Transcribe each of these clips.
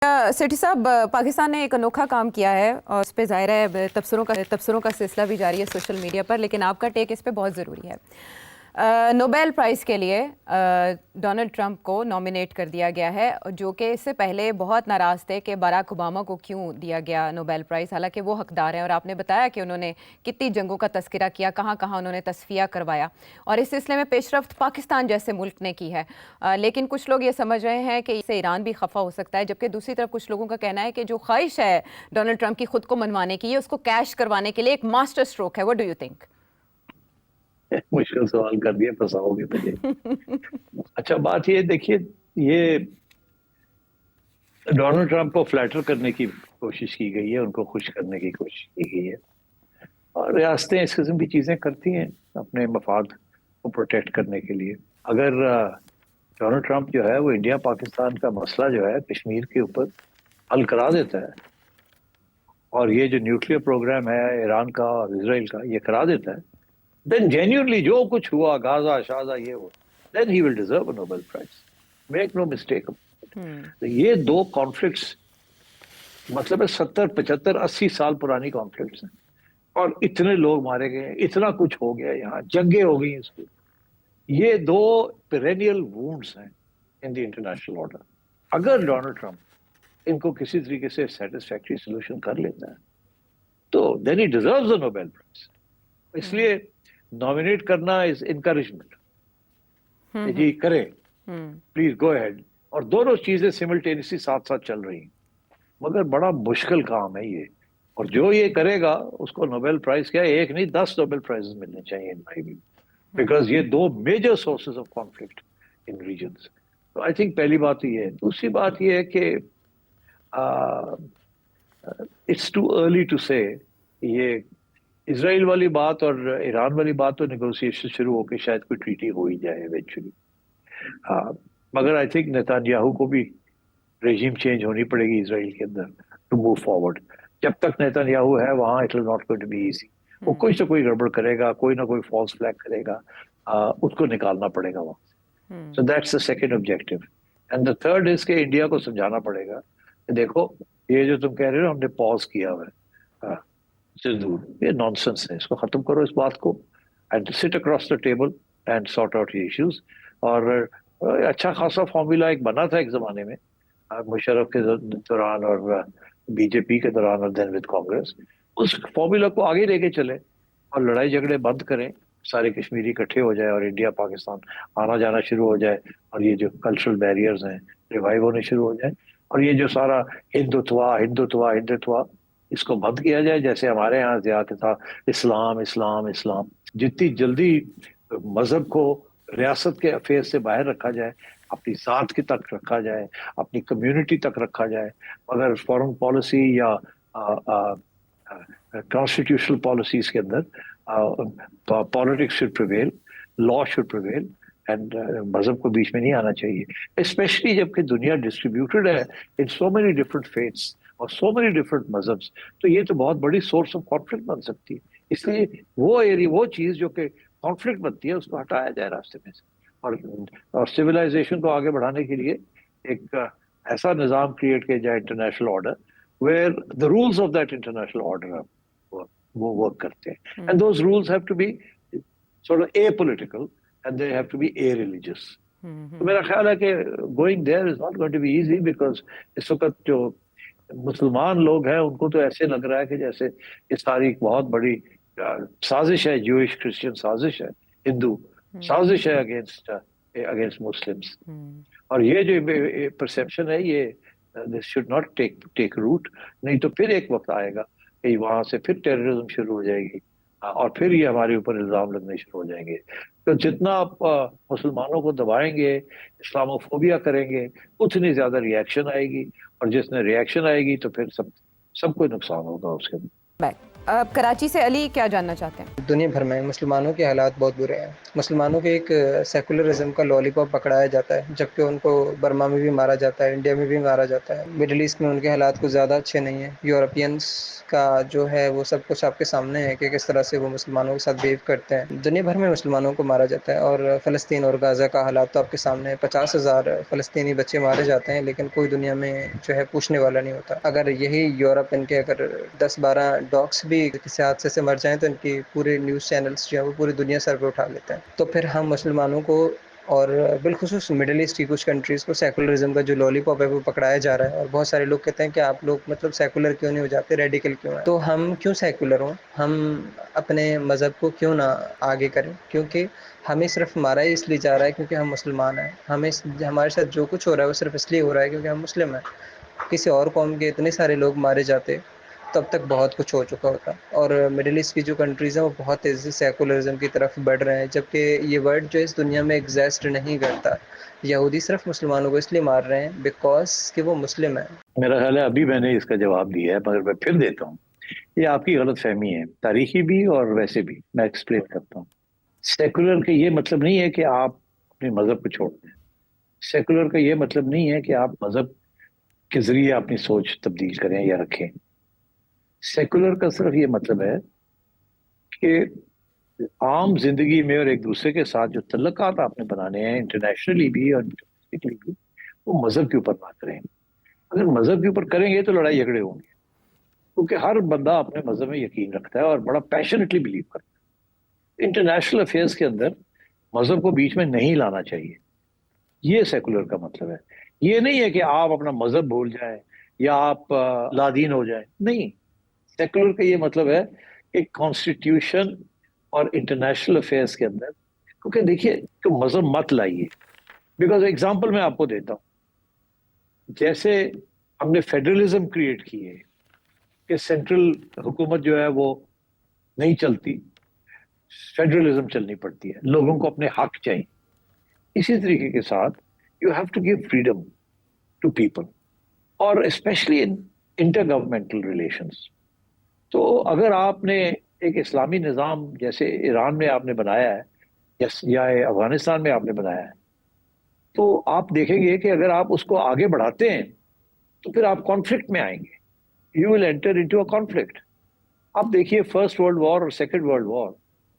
सेठी साहब, पाकिस्तान ने एक अनोखा काम किया है और इस पे ज़ाहिर है तबसरों का सिलसिला भी जारी है सोशल मीडिया पर, लेकिन आपका टेक इस पे बहुत ज़रूरी है। नोबेल प्राइज़ के लिए डोनाल्ड ट्रंप को नॉमिनेट कर दिया गया है, जो कि इससे पहले बहुत नाराज़ थे कि बराक ओबामा को क्यों दिया गया नोबेल प्राइज़, हालांकि वो हकदार हैं। और आपने बताया कि उन्होंने कितनी जंगों का तस्करा किया, कहाँ कहाँ उन्होंने तस्फिया करवाया, और इस सिलसिले में पेशरफ्त पाकिस्तान जैसे मुल्क ने की है। लेकिन कुछ लोग ये समझ रहे हैं कि इससे ईरान भी खफा हो सकता है, जबकि दूसरी तरफ कुछ लोगों का कहना है कि जो ख्वाहिश है डोनाल्ड ट्रंप की खुद को मनवाने की, ये उसको कैश करवाने के लिए एक मास्टर स्ट्रोक है। What do you think? मुश्किल सवाल कर दिया, फंसाओगे मुझे। अच्छा, बात ये देखिए, ये डोनाल्ड ट्रंप को फ्लैटर करने की कोशिश की गई है, उनको खुश करने की कोशिश की गई है, और रियासतें इस किस्म की चीजें करती हैं अपने मफाद को प्रोटेक्ट करने के लिए। अगर डोनाल्ड ट्रंप जो है वो इंडिया पाकिस्तान का मसला जो है कश्मीर के ऊपर हल करा देता है, और ये जो न्यूक्लियर प्रोग्राम है ईरान का और इसराइल का ये करा देता है, then genuinely जो कुछ हुआ गाजा शाजा ये हो, then he will deserve a Nobel Prize. Make no mistake about it. तो ये दो कॉन्फ्लिक्ट्स मतलब है 70, 75, 80 साल पुरानी कॉन्फ्लिक्ट्स हैं, और इतने लोग मारे गए, इतना कुछ हो गया, यहाँ जंगें हो गई इसको। ये दो पेरेनियल वुंड्स हैं इन द इंटरनेशनल ऑर्डर। अगर डोनाल्ड ट्रंप इनको किसी तरीके से सेटिस्फैक्टरी सोल्यूशन कर लेता है तो then he deserves the Nobel Prize. इसलिए नॉमिनेट करना इज इनकरेजमेंट, जी करें, प्लीज गो अहेड, और दोनों चीजें सिमल्टेनियसली साथ साथ चल रही हैं। मगर बड़ा मुश्किल काम है ये, और जो ये करेगा उसको नोबेल प्राइज क्या है, एक नहीं 10 नोबेल प्राइजेस मिलने चाहिए इन माय व्यू, बिकॉज ये दो major sources of conflict in regions. तो आई थिंक पहली बात ये है। दूसरी बात ये है कि इट्स टू अर्ली टू से, ये इजराइल वाली बात और ईरान वाली बात तो नेगोशिएशन शुरू होकर शायद कोई ट्रीटी हो ही जाए इवेंचुअली। मगर आई थिंक नेतान्याहू को भी रेजिम चेंज होनी पड़ेगी इजराइल के अंदर टू मूव फॉरवर्ड। जब तक नेतान्याहू है वहां it will not going to be easy. वो कोई से कोई गड़बड़ करेगा, कोई ना कोई फॉल्स फ्लैग करेगा, उसको निकालना पड़ेगा वहां। So that's the second objective. And the third is के इंडिया को समझाना पड़ेगा कि देखो ये जो तुम कह रहे हो हमने पॉज किया हुआ है, ये नॉनसेंस है, इसको खत्म करो इस बात को, and sit across the table and sort out issues. और अच्छा खासा फॉर्मूला एक बना था एक जमाने में मुशर्रफ के दौरान और बीजेपी के दौरान और देन विद कांग्रेस। उस फॉर्मूला को आगे लेके चले और लड़ाई झगड़े बंद करें, सारे कश्मीरी इकट्ठे हो जाए और इंडिया पाकिस्तान आना जाना शुरू हो जाए, और ये जो कल्चरल बैरियर्स हैं रिवाइव होने शुरू हो जाए, और ये जो सारा हिंदुत्वा हिंदुत्वा हिंदुत्वा इसको बंद किया जाए। जैसे हमारे यहाँ ज्यादा था इस्लाम इस्लाम इस्लाम, जितनी जल्दी मजहब को रियासत के अफेयर से बाहर रखा जाए, अपनी जात की तक रखा जाए, अपनी कम्युनिटी तक रखा जाए, मगर फॉरेन पॉलिसी या कॉन्स्टिट्यूशनल पॉलिसीज के अंदर politics should prevail, law should prevail, and मजहब को बीच में नहीं आना चाहिए, स्पेशली जबकि दुनिया डिस्ट्रीब्यूटेड है इन सो मेनी डिफरेंट फेथ्स और सो मेनी डिफरेंट मजहब्स। तो ये तो बहुत बड़ी सोर्स ऑफ कॉन्फ्लिक्ट बन सकती है। इसलिए वो एरिया, वो चीज जो कि कॉन्फ्लिक्ट बनती है, उसको हटाया जाए रास्ते में से, और सिविलाइजेशन को आगे बढ़ाने के लिए एक ऐसा निज़ाम क्रिएट किया जाए, international order, where the rules of that international order वो वर्क करते हैं, and those rules have to be sort of apolitical and they have to be areligious. तो मेरा ख्याल है कि going there is not going to be easy, because इस वक्त जो मुसलमान लोग हैं उनको तो ऐसे लग रहा है कि जैसे ये सारी बहुत बड़ी साजिश है, जूइश क्रिश्चियन साजिश है, हिंदू साजिश है अगेंस्ट मुस्लिम्स। और ये जो परसेप्शन है ये this should not take root, नहीं तो फिर एक वक्त आएगा कि वहां से फिर टेररिज्म शुरू हो जाएगी, और फिर ये हमारे ऊपर इल्जाम लगने शुरू हो जाएंगे। तो जितना आप मुसलमानों को दबाएंगे, इस्लामोफोबिया करेंगे, उतनी ज्यादा रिएक्शन आएगी, और जिसने रिएक्शन आएगी तो फिर सबको नुकसान होगा उसके। اب کراچی سے علی کیا جاننا چاہتے ہیں؟ دنیا بھر میں مسلمانوں کے حالات بہت برے ہیں. مسلمانوں کے ایک سیکولرزم کا لالی پاپ پکڑایا جاتا ہے، جبکہ ان کو برما میں بھی مارا جاتا ہے، انڈیا میں بھی مارا جاتا ہے. مڈل ایسٹ میں ان کے حالات کچھ زیادہ اچھے نہیں ہیں. یورپینس کا جو ہے وہ سب کچھ آپ کے سامنے ہے کہ کس طرح سے وہ مسلمانوں کے ساتھ بیہیو کرتے ہیں. دنیا بھر میں مسلمانوں کو مارا جاتا ہے، اور فلسطین اور غزہ کا حالات تو آپ کے سامنے ہے. 50,000 فلسطینی بچے مارے جاتے ہیں، لیکن کوئی دنیا میں جو ہے پوچھنے والا نہیں ہوتا. اگر یہی یورپ ان کے اگر 10-12 ڈاگس بھی کسی حادثے سے مر جائیں تو ان کی پورے نیوز چینلز جو ہیں وہ پوری دنیا سر پہ اٹھا لیتے ہیں. تو پھر ہم مسلمانوں کو اور بالخصوص مڈل ایسٹ کی کچھ کنٹریز کو سیکولرزم کا جو لالی پاپ ہے وہ پکڑایا جا رہا ہے. اور بہت سارے لوگ کہتے ہیں کہ آپ لوگ مطلب سیکولر کیوں نہیں ہو جاتے، ریڈیکل کیوں ہیں؟ تو ہم کیوں سیکولر ہوں؟ ہم اپنے مذہب کو کیوں نہ آگے کریں؟ کیونکہ ہمیں صرف مارا ہی اس لیے جا رہا ہے کیونکہ ہم مسلمان ہیں. ہمارے ساتھ جو کچھ ہو رہا ہے وہ صرف اس لیے ہو رہا ہے کیونکہ ہم مسلم ہیں. کسی اور قوم کے اتنے سارے لوگ مارے جاتے تب تک بہت کچھ ہو چکا ہوتا. اور مڈل ایسٹ کی جو کنٹریز ہیں وہ بہت تیزی سے سیکولرزم کی طرف بڑھ رہے ہیں، جبکہ یہ ورڈ جو اس دنیا میں ایگزسٹ نہیں کرتا. یہودی صرف مسلمانوں کو اس لیے مار رہے ہیں بیکاز کہ وہ مسلم ہیں. میرا خیال ہے ابھی میں نے اس کا جواب دیا ہے، مگر میں پھر دیتا ہوں. یہ آپ کی غلط فہمی ہے، تاریخی بھی اور ویسے بھی. میں ایکسپلین کرتا ہوں. سیکولر کا یہ مطلب نہیں ہے کہ آپ اپنے مذہب کو چھوڑ دیں. سیکولر کا یہ مطلب نہیں ہے کہ آپ مذہب کے ذریعے اپنی سوچ تبدیل کریں یا رکھیں. سیکولر کا صرف یہ مطلب ہے کہ عام زندگی میں اور ایک دوسرے کے ساتھ جو تعلقات آپ نے بنانے ہیں انٹرنیشنلی بھی اور ڈومیسٹکلی بھی، وہ مذہب کے اوپر بات کریں. اگر مذہب کے اوپر کریں گے تو لڑائی جھگڑے ہوں گے، کیونکہ ہر بندہ اپنے مذہب میں یقین رکھتا ہے اور بڑا پیشنیٹلی بلیو کرتا ہے. انٹرنیشنل افیئرس کے اندر مذہب کو بیچ میں نہیں لانا چاہیے. یہ سیکولر کا مطلب ہے. یہ نہیں ہے کہ آپ اپنا مذہب بھول جائیں یا آپ لادین ہو جائیں. نہیں، سیکولر کا یہ مطلب ہے کہ کانسٹیٹیوشن اور انٹرنیشنل افیئرس کے اندر، کیونکہ دیکھیے کہ مذہب مت لائیے. بیکاز ایگزامپل میں آپ کو دیتا ہوں. جیسے ہم نے فیڈرلزم کریٹ کی ہے کہ سینٹرل حکومت جو ہے وہ نہیں چلتی، فیڈرلزم چلنی پڑتی ہے، لوگوں کو اپنے حق چاہیے. اسی طریقے کے ساتھ you have to give freedom to people, اور especially in intergovernmental relations. تو اگر آپ نے ایک اسلامی نظام جیسے ایران میں آپ نے بنایا ہے یا افغانستان میں آپ نے بنایا ہے، تو آپ دیکھیں گے کہ اگر آپ اس کو آگے بڑھاتے ہیں تو پھر آپ کانفلکٹ میں آئیں گے. You will enter into a conflict. آپ دیکھیے فرسٹ ورلڈ وار اور سیکنڈ ورلڈ وار،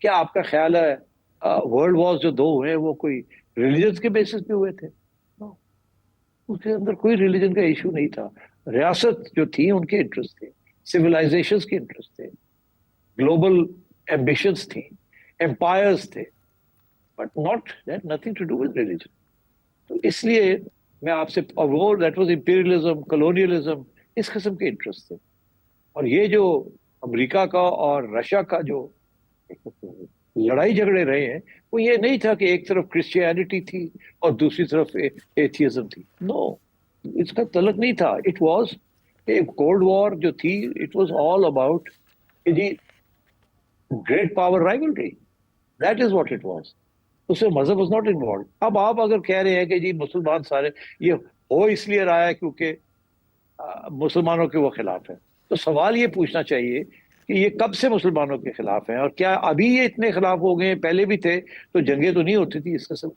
کیا آپ کا خیال ہے ورلڈ وار جو دو ہوئے وہ کوئی ریلیجنس کے بیسس پہ ہوئے تھے؟ No. اس کے اندر کوئی ریلیجن کا ایشو نہیں تھا. ریاست جو تھی ان کے انٹرسٹ تھے، سویلائزیشنز کے انٹرسٹ تھے، گلوبل ایمبیشنز تھیں، امپائرز تھے، but not that nothing to do with religion. تو اس لیے میں آپ سے، وہ دیٹ واز امپیریلزم، کلونیلزم، اس قسم کے انٹرسٹ تھے. اور یہ جو امریکا کا اور رشیا کا جو لڑائی جھگڑے رہے ہیں، وہ یہ نہیں تھا کہ ایک طرف کرسچینٹی تھی اور دوسری طرف ایتھیزم تھی. نو، اس کا تعلق نہیں تھا. اٹ واز کولڈ وار جو تھی، it was all about the great power rivalry. That is what it was. اس میں مذہب واز ناٹ انوالوڈ. اب آپ اگر کہہ رہے ہیں کہ جی مسلمان سارے یہ ہو اس لیے رہا ہے کیونکہ مسلمانوں کے وہ خلاف ہے، تو سوال یہ پوچھنا چاہیے کہ یہ کب سے مسلمانوں کے خلاف ہیں، اور کیا ابھی یہ اتنے خلاف ہو گئے ہیں؟ پہلے بھی تھے تو جنگیں تو نہیں ہوتی تھی اس قسم.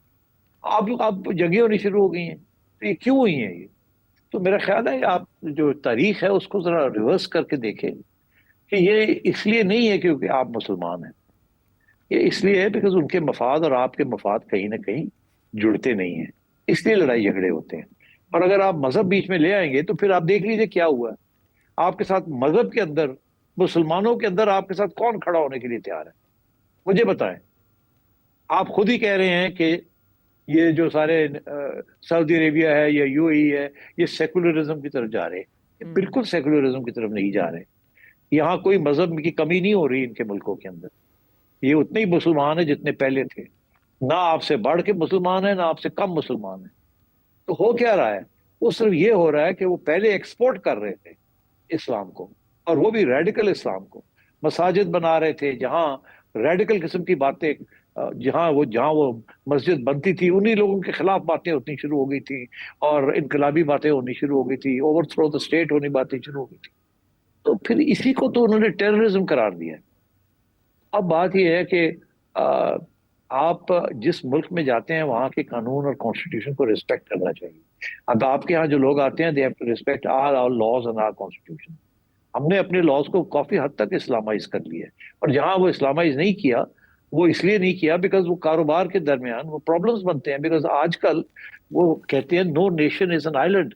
اب جنگیں ہونی شروع ہو گئی ہیں، تو یہ کیوں ہوئی ہیں؟ یہ تو میرا خیال ہے آپ جو تاریخ ہے اس کو ذرا ریورس کر کے دیکھیں کہ یہ اس لیے نہیں ہے کیونکہ آپ مسلمان ہیں. یہ اس لیے ہے بیکاز ان کے مفاد اور آپ کے مفاد کہیں نہ کہیں جڑتے نہیں ہیں، اس لیے لڑائی جھگڑے ہوتے ہیں. اور اگر آپ مذہب بیچ میں لے آئیں گے تو پھر آپ دیکھ لیجئے کیا ہوا ہے. آپ کے ساتھ مذہب کے اندر، مسلمانوں کے اندر آپ کے ساتھ کون کھڑا ہونے کے لیے تیار ہے؟ مجھے بتائیں. آپ خود ہی کہہ رہے ہیں کہ یہ جو سارے سعودی عربیہ ہے یا یو اے ای ہے، یہ سیکولرزم کی طرف جا رہے ہیں. بالکل سیکولرزم کی طرف نہیں جا رہے. یہاں کوئی مذہب کی کمی نہیں ہو رہی ان کے ملکوں کے اندر. یہ اتنے ہی مسلمان ہیں جتنے پہلے تھے. نہ آپ سے بڑھ کے مسلمان ہیں، نہ آپ سے کم مسلمان ہیں. تو ہو کیا رہا ہے؟ وہ صرف یہ ہو رہا ہے کہ وہ پہلے ایکسپورٹ کر رہے تھے اسلام کو، اور وہ بھی ریڈیکل اسلام کو. مساجد بنا رہے تھے جہاں ریڈیکل قسم کی باتیں، جہاں وہ مسجد بنتی تھی انہی لوگوں کے خلاف باتیں ہوتی شروع ہو گئی تھی، اور انقلابی باتیں ہونی شروع ہو گئی تھی، اوور تھرو دا اسٹیٹ ہونی باتیں شروع ہو گئی تھی. तो फिर इसी को तो उन्होंने टेररिज्म करार दिया। अब बात यह है कि आप जिस मुल्क में जाते हैं वहाँ के कानून और कॉन्स्टिट्यूशन को रिस्पेक्ट करना चाहिए। अब आपके यहाँ जो लोग आते हैं, they have to respect our laws and our constitution. हमने अपने लॉज को काफी हद तक इस्लामाइज कर लिया है, और जहां वो इस्लामाइज नहीं किया, वो इसलिए नहीं किया बिकॉज वो कारोबार के दरमियान वो प्रॉब्लम्स बनते हैं। बिकॉज आजकल वो कहते हैं no nation is an island,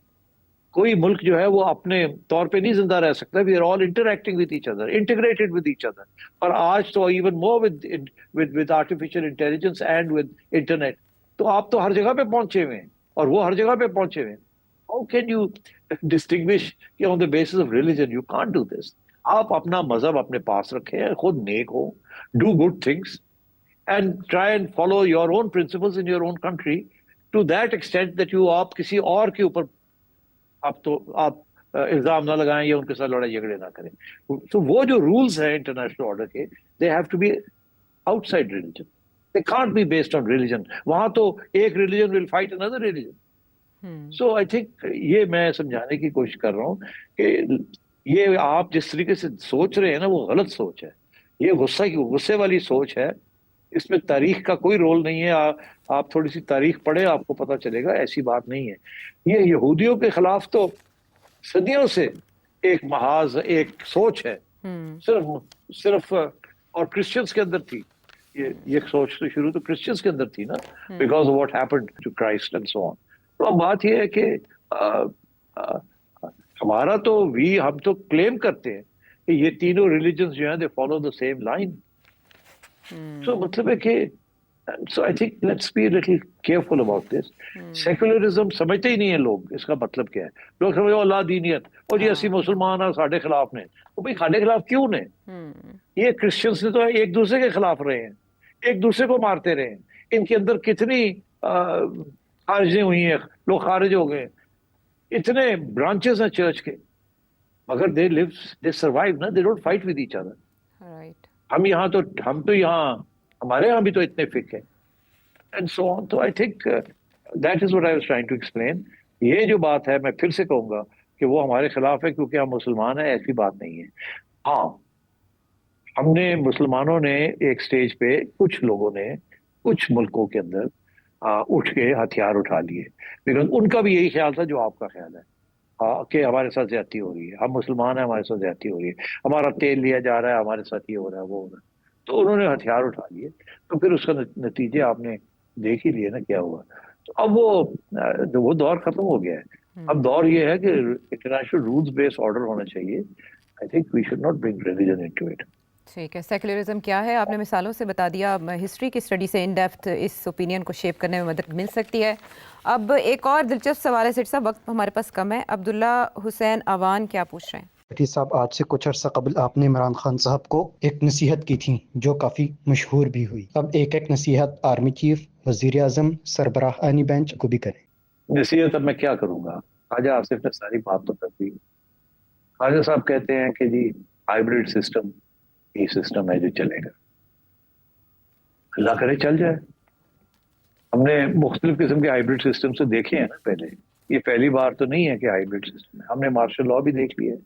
कोई मुल्क जो है वो अपने तौर पे नहीं जिंदा रह सकता। We are all interacting with each other, integrated with each other, और आज तो even more with artificial intelligence and with internet. तो आप तो हर जगह पे पहुंचे हुए हैं, और वो हर जगह पे पहुंचे हुए हैं। How can you distinguish on the basis of religion? You can't do this. आप अपना मजहब अपने पास रखें, खुद नेक हो, do good things and try and follow your own principles in your own country to that extent that you आप किसी और के ऊपर आप इल्जाम ना लगाएं या उनके साथ लड़ाई झगड़े ना करें। तो वो जो रूल्स हैं इंटरनेशनल ऑर्डर के, they have to be outside religion, they can't be based on religion. वहां तो एक religion will fight another religion. So I think ये मैं समझाने की कोशिश कर रहा हूँ कि ये आप जिस तरीके से सोच रहे हैं ना, वो गलत सोच है। ये गुस्से वाली सोच है, इसमें तारीख का कोई रोल नहीं है। आप थोड़ी सी तारीख पढ़े, आपको पता चलेगा ऐसी बात नहीं है। ये यहूदियों के खिलाफ तो सदियों से एक महाज एक सोच है, सिर्फ और क्रिश्चियंस के अंदर थी ये सोच। तो शुरू तो क्रिश्चियंस के अंदर थी ना, because of what happened to Christ and so on. तो अब बात ये है कि हमारा तो हम तो क्लेम करते हैं कि ये तीनों रिलीजन्स जो हैं they follow the same line. So मतलब है कि so I think let's be a little careful about this. Secularism समझते ही नहीं है लोग, इसका मतलब क्या है। लोग समझो अल्लाह दीनियत, और ये असी मुसलमान हैं साढ़े खिलाफ ने। तो भाई साढ़े खिलाफ क्यों ने? ये क्रिश्चियंस ने तो एक दूसरे के खिलाफ रहे हैं, एक दूसरे को मारते रहे हैं। इनके अंदर कितनी खारिजें हुई हैं, लोग खारिज हो गए, इतने ब्रांचेस हैं चर्च के, मगर दे सर्वाइव ना, they don't fight with each other. हम तो यहाँ हमारे यहाँ भी तो इतने फिक है एंड सो ऑन। तो I think that is what I was trying to explain. ये जो बात है, मैं फिर से कहूंगा कि वो हमारे खिलाफ है क्योंकि हम मुसलमान हैं, ऐसी बात नहीं है। हाँ, हमने मुसलमानों ने एक स्टेज पे, कुछ लोगों ने कुछ मुल्कों के अंदर उठ के हथियार उठा लिए, बिकॉज उनका भी यही ख्याल था जो आपका ख्याल है कि हमारे साथ ज्यादती हो रही है, हम मुसलमान हैं, हमारे साथ ज्यादती हो रही है, हमारा तेल लिया जा रहा है, हमारे साथ ये हो रहा है, वो हो रहा है। तो उन्होंने हथियार उठा लिए, तो फिर उसका नतीजे आपने देख ही लिया ना क्या हुआ। तो अब वो दौर खत्म हो गया है। अब दौर ये है कि इंटरनेशनल रूल्स बेस्ड ऑर्डर होना चाहिए। I think we should not bring religion into it. ठीक है, सेक्युलरिज्म क्या है आपने मिसालों से बता दिया। हिस्ट्री की स्टडी से इन डेप्थ इस ओपिनियन को शेप करने में मदद मिल सकती है। अब एक और दिलचस्प सवाल है सेठ साहब, वक्त हमारे पास कम है। अब्दुल्ला हुसैन अवान क्या पूछ रहे हैं? सेठी साहब, आज से कुछ अर्सा कबल आपने इमरान खान साहब को एक नसीहत की थी जो काफ़ी मशहूर भी हुई। अब एक नसीहत आर्मी चीफ, वज़ीर आज़म, सरबराह आनी बेंच को भी करें। नसीहत अब मैं क्या करूँगा? ख्वाजा आसिफ ने सारी बात तो कर दी। ख्वाजा साहब कहते हैं कि जी हाइब्रिड सिस्टम ये सिस्टम है जो चलेगा, अल्लाह करे चल जाए। हमने मुख्तलिफ किस्म के हाइब्रिड सिस्टम से देखे हैं ना पहले, ये पहली बार तो नहीं है कि हाइब्रिड सिस्टम है। हमने मार्शल लॉ भी देख लिया है,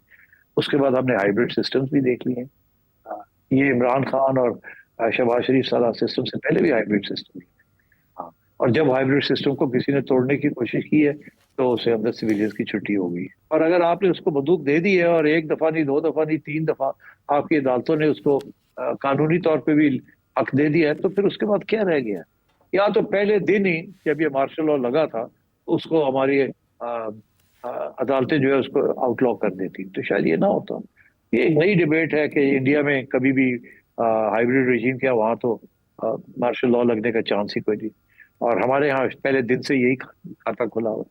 उसके बाद हमने हाइब्रिड सिस्टम्स भी देख लिए हैं। ये इमरान खान और शहबाज शरीफ साला सिस्टम से पहले भी हाइब्रिड सिस्टम है। हाँ, और जब हाइब्रिड सिस्टम को किसी ने तोड़ने की कोशिश की है तो उसे अंदर सिविलियंस की छुट्टी हो गई। और अगर आपने उसको बंदूक दे दी है और एक दफा नहीं, दो दफा नहीं, 3 दफा आपकी अदालतों ने उसको कानूनी तौर पे भी हक दे दिया है, तो फिर उसके बाद क्या रह गया? या तो पहले दिन ही जब ये मार्शल लॉ लगा था उसको हमारी अदालतें जो है उसको आउटलॉ कर देती, तो शायद ये ना होता। ये एक नई डिबेट है कि इंडिया में कभी भी हाइब्रिड रेजिम क्या, वहाँ तो मार्शल लॉ लगने का चांस ही कोई नहीं, और हमारे यहाँ पहले दिन से यही खाता खुला हुआ।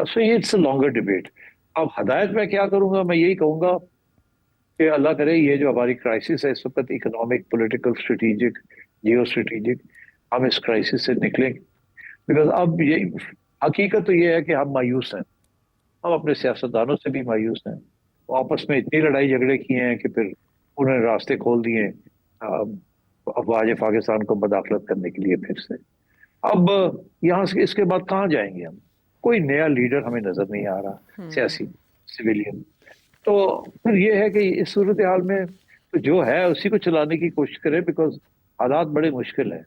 सो ये इट्स अ लॉन्गर डिबेट। अब हदायत में क्या करूँगा? मैं यही कहूँगा कि अल्लाह करे ये जो हमारी क्राइसिस है इस वक्त, economic, political, strategic, geo strategic, हम इस क्राइसिस से निकलेंगे। बिकॉज अब ये हकीकत तो ये है कि हम मायूस हैं, हम अपने सियासतदानों से भी मायूस हैं। वो आपस में इतनी लड़ाई झगड़े किए हैं कि फिर उन्होंने रास्ते खोल दिए अफवाज पाकिस्तान को मदाखलत करने के लिए फिर से। अब यहाँ से इसके बाद कहाँ जाएंगे हम? कोई नया लीडर हमें नजर नहीं आ रहा, सियासी, सिविलियन। تو پھر یہ ہے کہ اس صورتحال میں تو جو ہے اسی کو چلانے کی کوشش کریں، بیکاز حالات بڑے مشکل ہیں.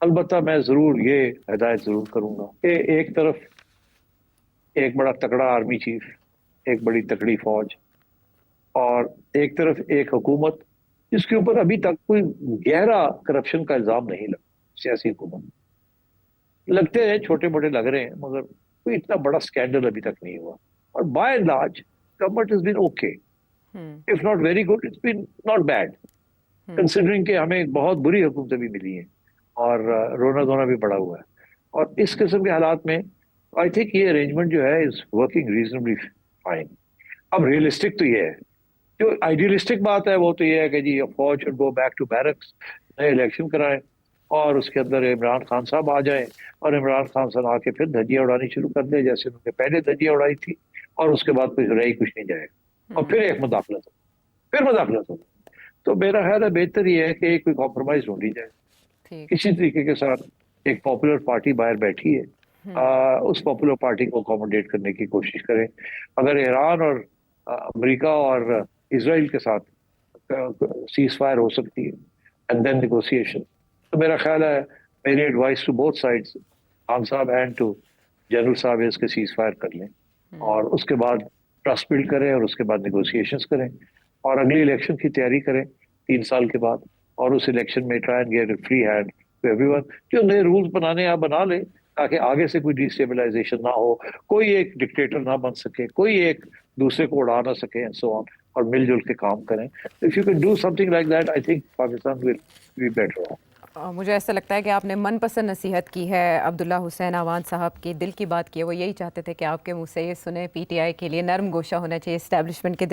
البتہ میں ضرور یہ ہدایت ضرور کروں گا کہ ایک طرف ایک بڑا تکڑا آرمی چیف، ایک بڑی تکڑی فوج، اور ایک طرف ایک حکومت جس کے اوپر ابھی تک کوئی گہرا کرپشن کا الزام نہیں لگا. سیاسی حکومت لگتے ہیں چھوٹے موٹے لگ رہے ہیں، مگر کوئی اتنا بڑا سکینڈل ابھی تک نہیں ہوا. اور by and large government has been okay, if not very good, it's been not bad, considering کہ ہمیں بہت بری حکومتیں بھی ملی ہیں اور رونا دھونا بھی بڑا ہوا ہے. اور اس قسم کے حالات میں آئی تھنک یہ ارینجمنٹ جو ہے از ورکنگ ریزنبلی فائن. اب ریئلسٹک تو یہ ہے، جو آئیڈیلسٹک بات ہے وہ تو یہ ہے کہ جی فوج should go back to barracks, نئے الیکشن کرائیں اور اس کے اندر عمران خان صاحب آ جائیں اور عمران خان صاحب آ کے پھر دھجیاں اڑانی شروع کر دیں جیسے انہوں نے پہلے دھجیاں اڑائی تھی، اور اس کے بعد کچھ رہی کچھ نہیں جائے گا اور پھر ایک مداخلت ہو، پھر مداخلت ہو. تو میرا خیال ہے بہتر یہ ہے کہ کوئی کمپرومائز ڈھونڈی جائے. کسی طریقے کے ساتھ ایک پاپولر پارٹی باہر بیٹھی ہے، اس پاپولر پارٹی کو اکوموڈیٹ کرنے کی کوشش کریں. اگر ایران اور امریکہ اور اسرائیل کے ساتھ سیز فائر ہو سکتی ہے اینڈ دین نیگوسیشن، تو میرا خیال ہے میری advice to both sides, Khan صاحب اینڈ ٹو جنرل صاحب، اس کے سیز فائر کر لیں اور اس کے بعد ٹرسٹ بلڈ کریں اور اس کے بعد نیگوسیشنز کریں اور اگلی الیکشن کی تیاری کریں 3 سال کے بعد. اور اس الیکشن میں try and get free hand to everyone. جو نئے رولز بنانے آپ بنا لیں تاکہ آگے سے کوئی ڈیسٹیبلائزیشن نہ ہو، کوئی ایک ڈکٹیٹر نہ بن سکے، کوئی ایک دوسرے کو اڑا نہ سکے اینڈ سو آن، اور مل جل کے کام کریں. If you can do something like that, I think Pakistan will be better. مجھے ایسا لگتا ہے کہ آپ نے من پسند نصیحت کی ہے عبداللہ حسین اعوان صاحب کی، دل کی بات کی ہے. وہ یہی چاہتے تھے کہ آپ کے منہ سے یہ سنیں پی ٹی آئی کے لیے نرم گوشہ ہونا چاہیے اسٹیبلشمنٹ کے دل